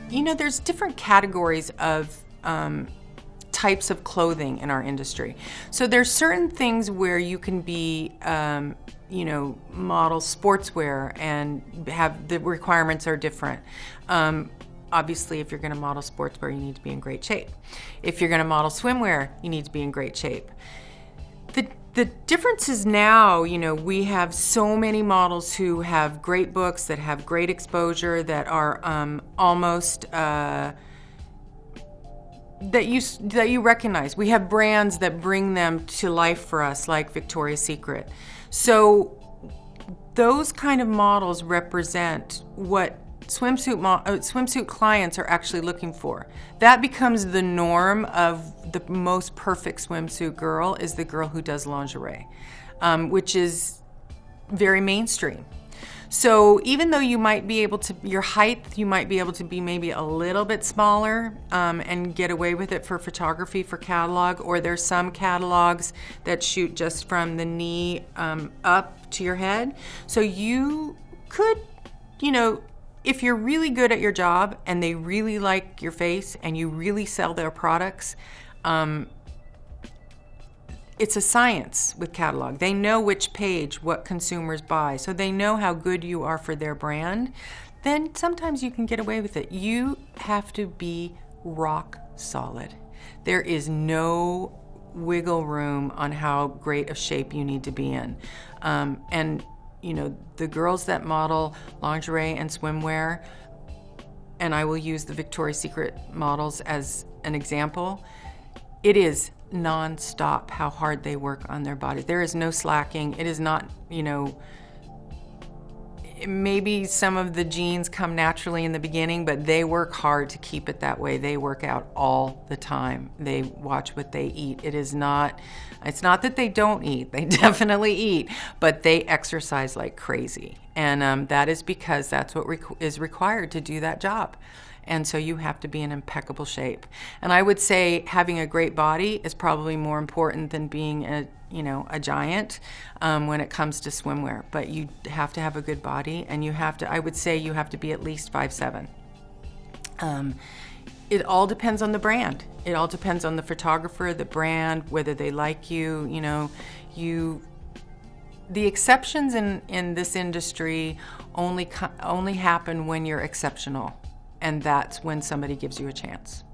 You know, there's different categories of types of clothing in our industry. So there's certain things where you can be, you know, model sportswear and have the requirements are different. Obviously, if you're going to model sportswear, you need to be in great shape. If you're going to model swimwear, you need to be in great shape. The difference is now, you know, we have so many models who have great books, that have great exposure, that are almost that you recognize. We have brands that bring them to life for us, like Victoria's Secret. So those kind of models represent what swimsuit clients are actually looking for. That becomes the norm of the most perfect swimsuit girl is the girl who does lingerie, which is very mainstream. So even though you might be able to, your height, you might be able to be maybe a little bit smaller and get away with it for photography, for catalog, or there's some catalogs that shoot just from the knee up to your head. So you could, you know, if you're really good at your job and they really like your face and you really sell their products, it's a science with catalog. They know which page, what consumers buy, so they know how good you are for their brand. Then sometimes you can get away with it. You have to be rock solid. There is no wiggle room on how great a shape you need to be in. And you know, the girls that model lingerie and swimwear, and I will use the Victoria's Secret models as an example, it is non-stop how hard they work on their bodies. There is no slacking. It is not, you know, maybe some of the genes come naturally in the beginning, but they work hard to keep it that way. They work out all the time. They watch what they eat. It's not that they don't eat. They definitely eat, but they exercise like crazy. And that is because that's what is required to do that job. And so you have to be in impeccable shape. And I would say having a great body is probably more important than being a giant when it comes to swimwear. But you have to have a good body, and I would say you have to be at least 5'7". It all depends on the brand. It all depends on the photographer, the brand, whether they like you, you know, the exceptions in this industry only happen when you're exceptional. And that's when somebody gives you a chance.